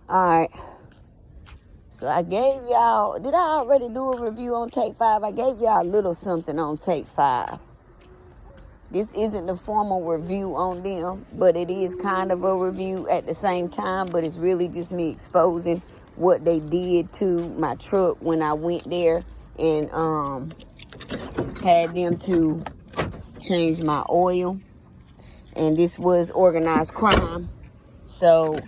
Alright. So I gave y'all, did I already do a review on take 5? I gave y'all a little something on take 5. This isn't the formal review on them, but it is kind of a review at the same time, but it's really just me exposing what they did to my truck when I went there and had them to change my oil. And this was organized crime. So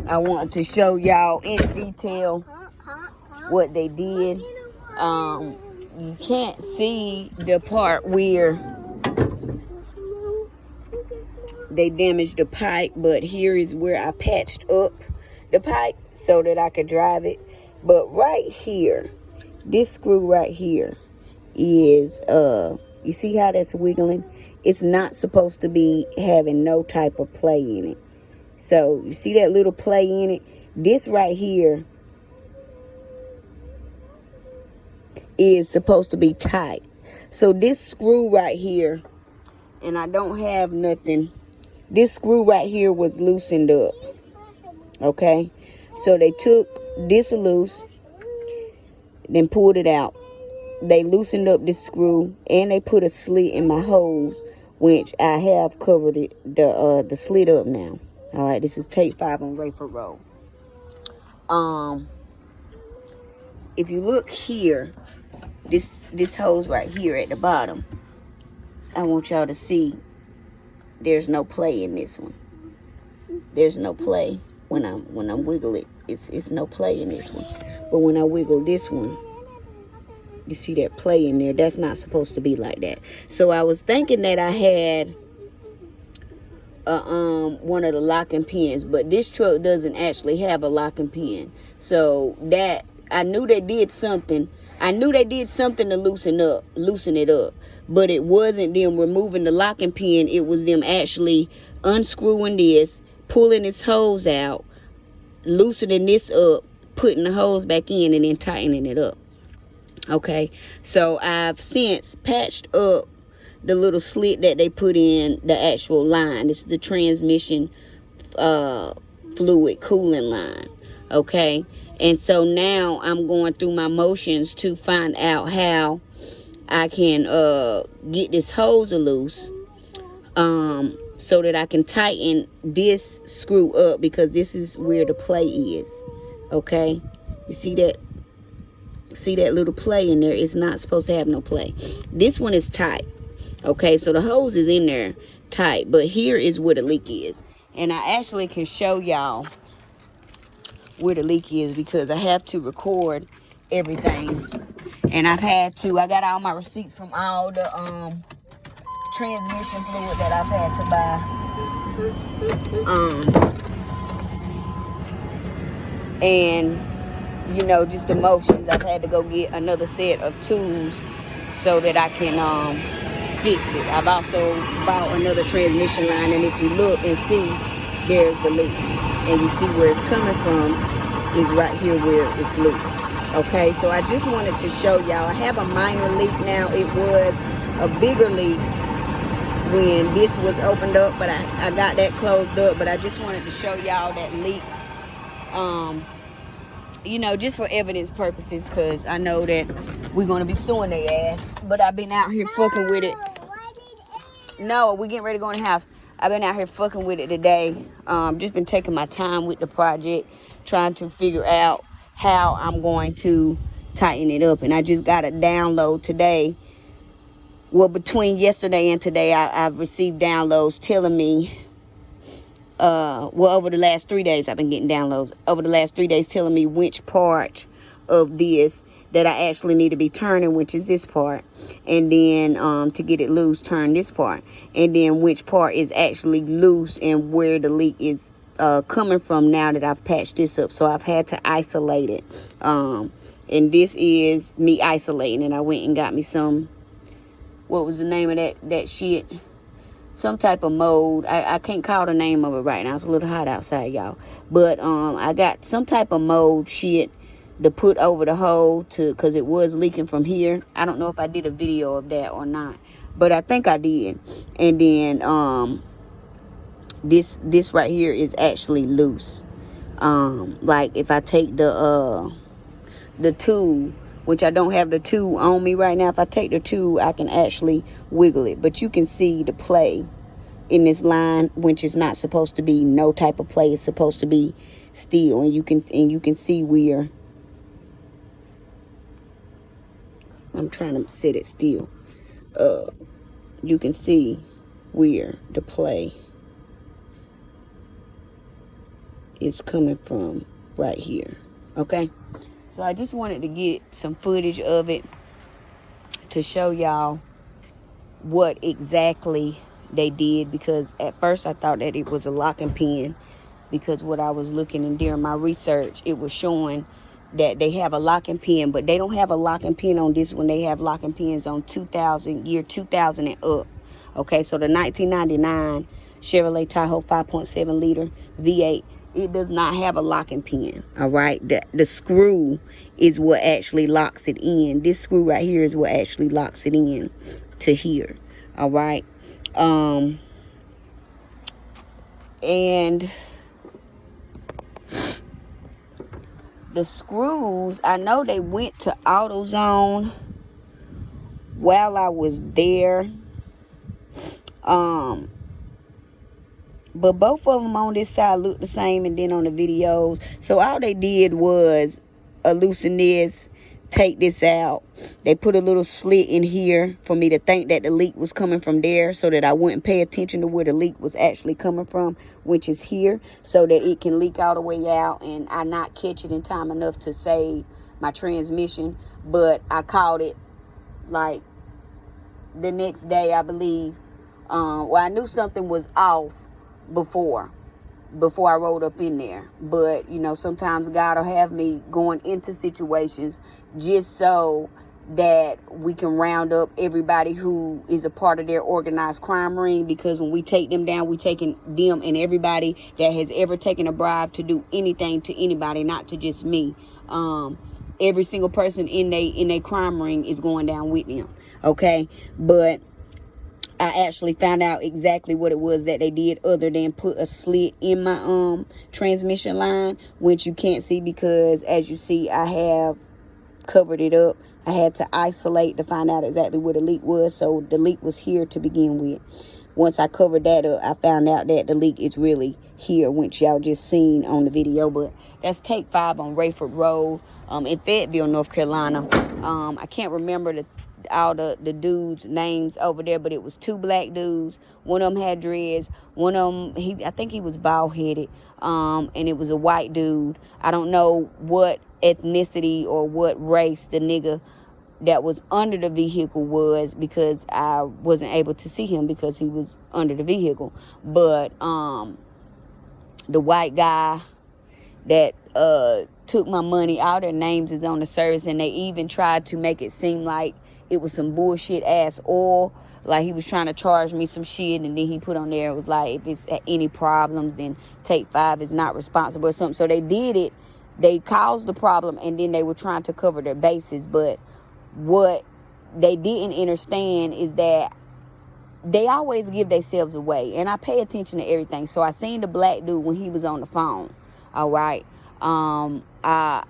I wanted to show y'all in detail what they did. You can't see the part where they damaged the pipe, but here is where I patched up the pipe so that I could drive it. But right here, this screw right here is you see how that's wiggling? It's not supposed to be having no type of play in it. So you see that little play in it? This right here is supposed to be tight. So this screw right here, and I don't have nothing, this screw right here was loosened up. Okay, so they took this loose, then pulled it out. They loosened up this screw, and they put a slit in my hose, which I have covered it, the slit up now. All right, this is take 5 on Rayford Road. If you look here, this hose right here at the bottom, I want y'all to see there's no play in this one. There's no play when I wiggle it. It's no play in this one. But when I wiggle this one, you see that play in there. That's not supposed to be like that. So I was thinking that I had one of the locking pins, but this truck doesn't actually have a locking pin. So that I knew they did something. I knew they did something to loosen it up, but it wasn't them removing the locking pin. It was them actually unscrewing this, pulling its hose out, loosening this up, putting the hose back in, and then tightening it up. Okay, so I've since patched up the little slit that they put in the actual line. This is the transmission fluid cooling line. Okay, and so now I'm going through my motions to find out how I can get this hose loose, so that I can tighten this screw up, because this is where the play is. Okay, you see that? See that little play in there? It's not supposed to have no play. This one is tight. Okay, so the hose is in there tight, but here is where the leak is. And I actually can show y'all where the leak is, because I have to record everything. And I got all my receipts from all the transmission fluid that I've had to buy. And you know, just emotions. I've had to go get another set of tools so that I can fix it. I've also bought another transmission line, and if you look and see, there's the leak. And you see where it's coming from is right here where it's loose. Okay, so I just wanted to show y'all. I have a minor leak now. It was a bigger leak when this was opened up, but I got that closed up. But I just wanted to show y'all that leak. You know, just for evidence purposes, because I know that we're going to be suing their ass. But I've been out here fucking with it. No, we getting ready to go in the house. I've been out here fucking with it today. Just been taking my time with the project, trying to figure out how I'm going to tighten it up. And I just got a download today. Well, between yesterday and today, I've received downloads telling me, over the last 3 days, I've been getting downloads. Over the last 3 days telling me which part of this that I actually need to be turning, which is this part. And then to get it loose, turn this part. And then which part is actually loose and where the leak is coming from now that I've patched this up. So I've had to isolate it. And this is me isolating. And I went and got me some, what was the name of that shit? Some type of mold. I can't call the name of it right now. It's a little hot outside, y'all. But I got some type of mold shit to put over the hole because it was leaking from here. I don't know if I did a video of that or not, but I think I did. And then this right here is actually loose. Like if I take the tool, which I don't have the tool on me right now, if I take the tool, I can actually wiggle it. But you can see the play in this line, which is not supposed to be no type of play. It's supposed to be still, and you can see where I'm trying to set it still. You can see where the play is coming from right here. Okay, so I just wanted to get some footage of it to show y'all what exactly they did, because at first I thought that it was a locking pin, because what I was looking and during my research, it was showing that they have a locking pin, but they don't have a locking pin on this one. They have locking pins on year 2000 and up. Okay, so the 1999 Chevrolet Tahoe 5.7 liter V8, it does not have a locking pin. All right, the screw is what actually locks it in. This screw right here is what actually locks it in to here. All right, and the screws, I know they went to AutoZone while I was there. But both of them on this side look the same, and then on the videos. So all they did was loosen this, take this out. They put a little slit in here for me to think that the leak was coming from there, so that I wouldn't pay attention to where the leak was actually coming from, which is here, so that it can leak all the way out and I not catch it in time enough to save my transmission. But I caught it like the next day, I believe. Well, I knew something was off before I rolled up in there, but you know, sometimes God will have me going into situations just so that we can round up everybody who is a part of their organized crime ring, because when we take them down, we taking them and everybody that has ever taken a bribe to do anything to anybody, not to just me. Every single person in they crime ring is going down with them. Okay, but I actually found out exactly what it was that they did, other than put a slit in my transmission line, which you can't see because, as you see, I have covered it up. I had to isolate to find out exactly where the leak was. So the leak was here to begin with. Once I covered that up, I found out that the leak is really here, which y'all just seen on the video. But that's take 5 on Rayford Road in Fayetteville, North Carolina. I can't remember all the dudes' names over there, but it was 2 black dudes. One of them had dreads. One of them, I think he was bald-headed, and it was a white dude. I don't know what ethnicity or what race the nigga that was under the vehicle was, because I wasn't able to see him because he was under the vehicle. But the white guy that took my money, all their names is on the service, and they even tried to make it seem like it was some bullshit ass oil, like he was trying to charge me some shit, and then he put on there, it was like, if it's any problems, then take 5 is not responsible or something. So they did it, they caused the problem, and then they were trying to cover their bases. But what they didn't understand is that they always give themselves away, and I pay attention to everything. So I seen the black dude when he was on the phone. All right, I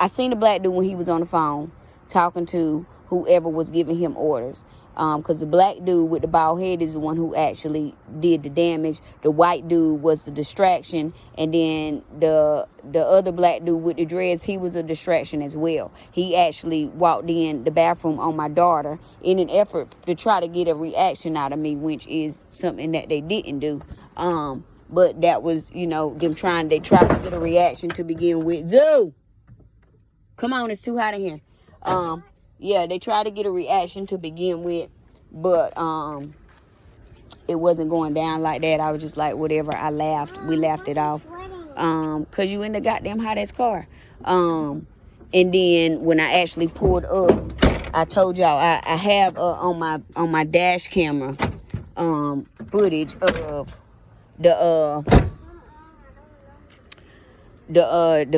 seen the black dude when he was on the phone talking to whoever was giving him orders, because the black dude with the bald head is the one who actually did the damage. The white dude was the distraction, and then the other black dude with the dreads, he was a distraction as well. He actually walked in the bathroom on my daughter in an effort to try to get a reaction out of me, which is something that they didn't do. But that was, you know, they tried to get a reaction to begin with. Zoo, come on, it's too hot in here. Yeah, they tried to get a reaction to begin with, but it wasn't going down like that. I was just like, whatever. I laughed. We laughed it off. Cause you in the goddamn hot ass car. And then when I actually pulled up, I told y'all I have on my dash camera footage of the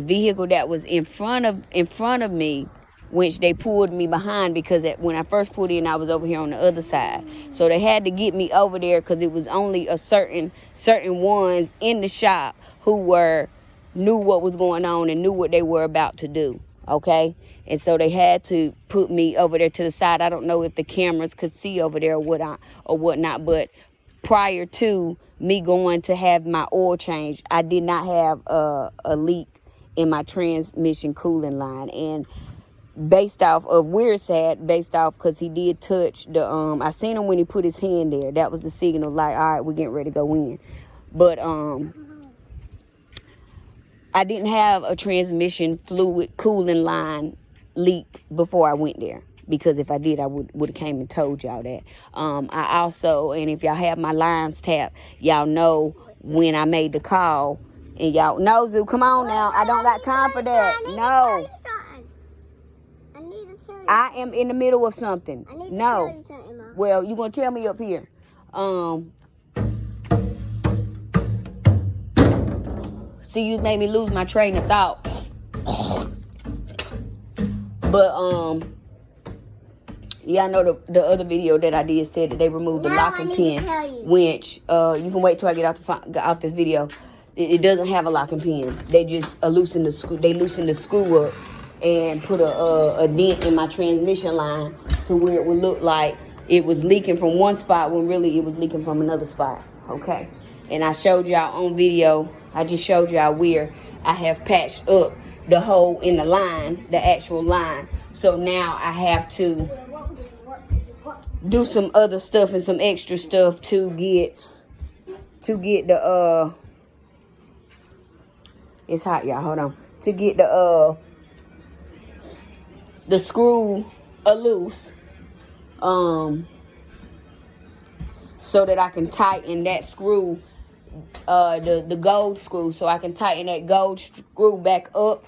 vehicle that was in front of me which they pulled me behind because when I first pulled in, I was over here on the other side. So they had to get me over there because it was only a certain ones in the shop who knew what was going on and knew what they were about to do. Okay? And so they had to put me over there to the side. I don't know if the cameras could see over there or whatnot, but prior to me going to have my oil change, I did not have a leak in my transmission cooling line. And based off of where it's at, based off because he did touch the I seen him when he put his hand there. That was the signal, like, all right, we're getting ready to go in. But I didn't have a transmission fluid cooling line leak before I went there, because if I did, I would have came and told y'all that. I also, and if y'all have my lines tapped, y'all know when I made the call, and y'all know, Zoo, come on now, I don't got time for that. No, I am in the middle of something. No, well, you gonna tell me up here. See, you made me lose my train of thought. But yeah, I know the other video that I did said that they removed the locking pin, which you can wait till I get off this video. It doesn't have a locking pin. They just loosen the screw. They loosen the screw up and put a dent in my transmission line to where it would look like it was leaking from one spot when really it was leaking from another spot. Okay, and I showed y'all on video. I just showed y'all where I have patched up the hole in the line, the actual line. So now I have to do some other stuff and some extra stuff to get the it's hot, y'all, hold on, to get the screw loose, so that I can tighten that screw, the gold screw, so I can tighten that gold screw back up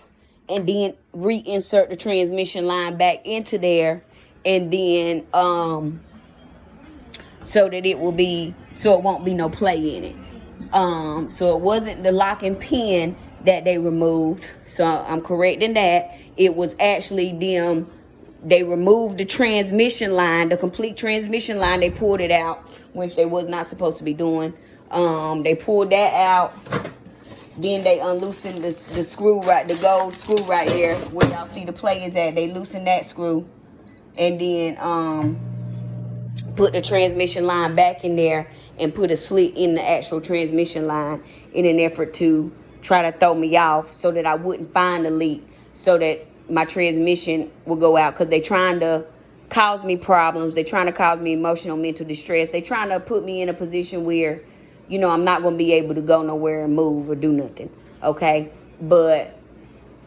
and then reinsert the transmission line back into there, and then so that it won't be no play in it. So it wasn't the locking pin that they removed, so I'm correcting that. It was actually them. They removed the transmission line, the complete transmission line. They pulled it out, which they was not supposed to be doing. They pulled that out. Then they unloosened the screw, right, the gold screw right there where y'all see the play is at. They loosened that screw, and then put the transmission line back in there and put a slit in the actual transmission line in an effort to try to throw me off so that I wouldn't find the leak, so that my transmission will go out, because they trying to cause me problems. They trying to cause me emotional, mental distress. They trying to put me in a position where, you know, I'm not going to be able to go nowhere and move or do nothing, okay? But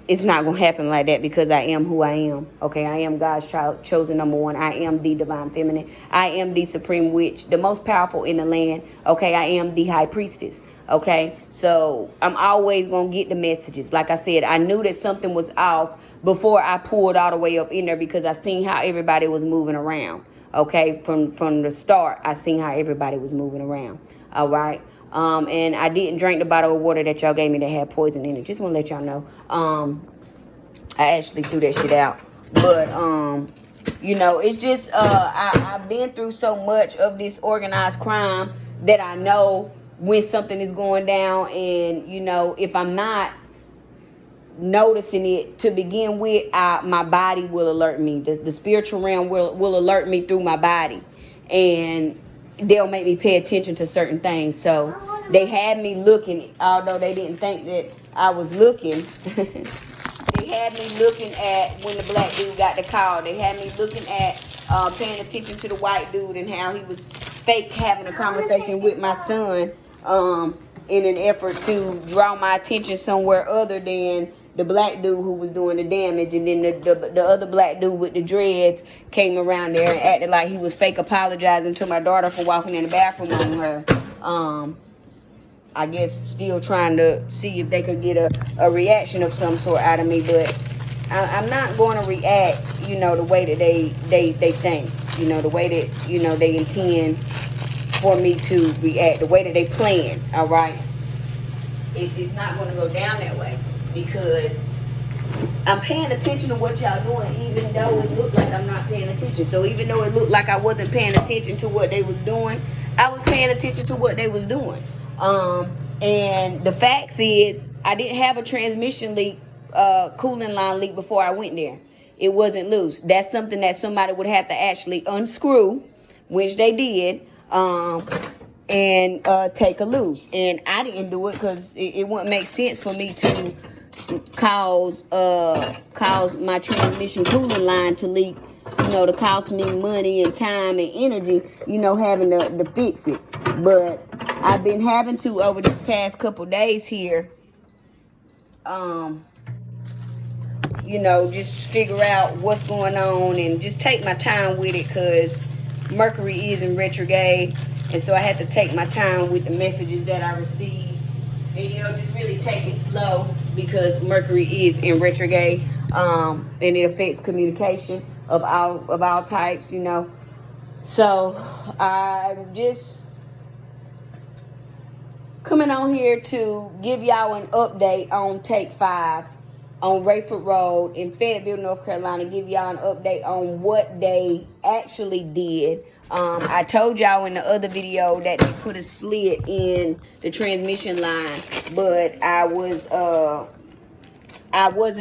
it's not going to happen like that, because I am who I am, okay? I am God's child, chosen number one. I am the divine feminine. I am the supreme witch, the most powerful in the land, okay? I am the high priestess, okay? So I'm always going to get the messages. Like I said, I knew that something was off before I pulled all the way up in there, because I seen how everybody was moving around, okay? From the start, I seen how everybody was moving around. All right. And I didn't drink the bottle of water that y'all gave me that had poison in it. Just want to let y'all know. I actually threw that shit out. But, you know, it's just, I've been through so much of this organized crime that I know when something is going down. And, you know, if I'm not noticing it to begin with, my body will alert me. The spiritual realm will alert me through my body. And they'll make me pay attention to certain things. So they had me looking, although they didn't think that I was looking. They had me looking at when the black dude got the call. They had me looking at paying attention to the white dude and how he was fake having a conversation with my son, in an effort to draw my attention somewhere other than the black dude who was doing the damage. And then the other black dude with the dreads came around there and acted like he was fake apologizing to my daughter for walking in the bathroom on her. I guess still trying to see if they could get a reaction of some sort out of me. But I'm not going to react, you know, the way that they think. You know, the way that, you know, they intend for me to react. The way that they plan, all right? It's not going to go down that way. Because I'm paying attention to what y'all doing, even though it looked like I'm not paying attention. So even though it looked like I wasn't paying attention to what they was doing, I was paying attention to what they was doing. And the facts is, I didn't have a transmission leak, cooling line leak before I went there. It wasn't loose. That's something that somebody would have to actually unscrew, which they did, and take a loose. And I didn't do it because it wouldn't make sense for me to cause my transmission cooling line to leak, to cost me money and time and energy, having to fix it. But I've been having to, over these past couple days here, just figure out what's going on and just take my time with it, because Mercury is in retrograde, and so I had to take my time with the messages that I received, and just really take it slow, because Mercury is in retrograde, and it affects communication of all types, So I'm just coming on here to give y'all an update on Take 5 on Rayford Road in Fayetteville, North Carolina. Give y'all an update on what they actually did. I told y'all in the other video that they put a slit in the transmission line, but I wasn't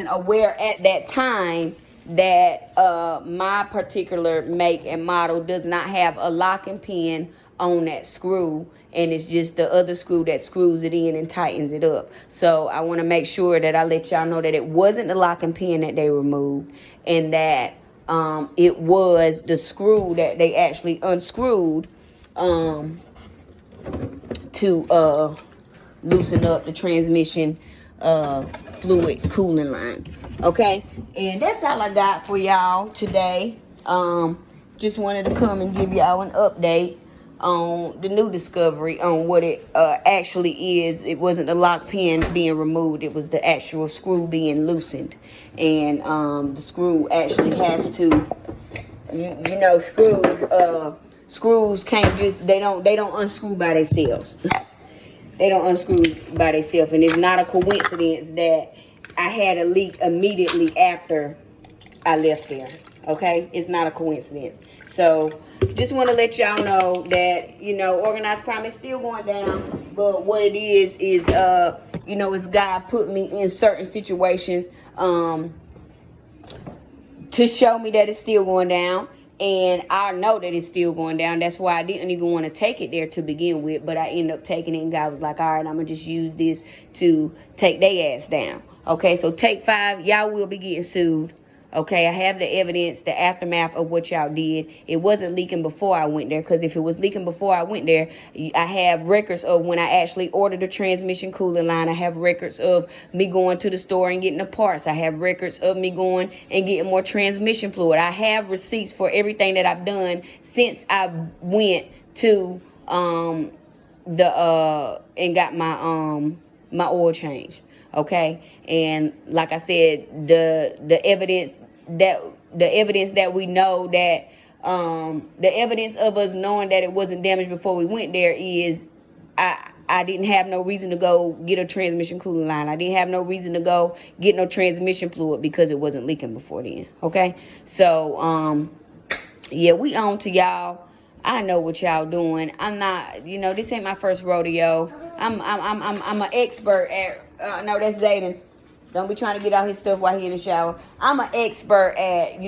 aware at that time that my particular make and model does not have a locking pin on that screw, and it's just the other screw that screws it in and tightens it up. So I want to make sure that I let y'all know that it wasn't the locking pin that they removed, and that it was the screw that they actually unscrewed to loosen up the transmission fluid cooling line. Okay, and that's all I got for y'all today. Just wanted to come and give y'all an update on the new discovery on what it actually is. It wasn't the lock pin being removed, it was the actual screw being loosened. And the screw actually has to, screws can't just, they don't unscrew by themselves. They don't unscrew by themselves, and it's not a coincidence that I had a leak immediately after I left there. Okay, it's not a coincidence. So just want to let y'all know that organized crime is still going down, but what it is it's God put me in certain situations to show me that it's still going down. And I know that it's still going down. That's why I didn't even want to take it there to begin with. But I ended up taking it, and God was like, all right, I'm going to just use this to take their ass down. Okay, so Take 5, y'all will be getting sued. Okay, I have the evidence, the aftermath of what y'all did. It wasn't leaking before I went there, because if it was leaking before I went there, I have records of when I actually ordered the transmission cooling line. I have records of me going to the store and getting the parts. I have records of me going and getting more transmission fluid. I have receipts for everything that I've done since I went to and got my oil change. Okay, and like I said, the evidence that we know that the evidence of us knowing that it wasn't damaged before we went there is I didn't have no reason to go get a transmission cooling line. I didn't have no reason to go get no transmission fluid because it wasn't leaking before then. Okay, so yeah, we on to y'all. I know what y'all doing. I'm not, this ain't my first rodeo. I'm an expert at. No, that's Zayden's. Don't be trying to get out his stuff while he in the shower. I'm an expert at,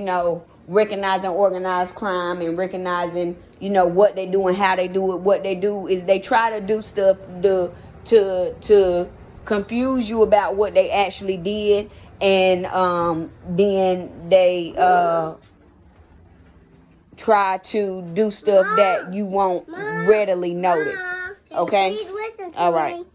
recognizing organized crime and recognizing, what they do and how they do it. What they do is they try to do stuff to confuse you about what they actually did, and then they try to do stuff that you won't readily notice. Okay? All right.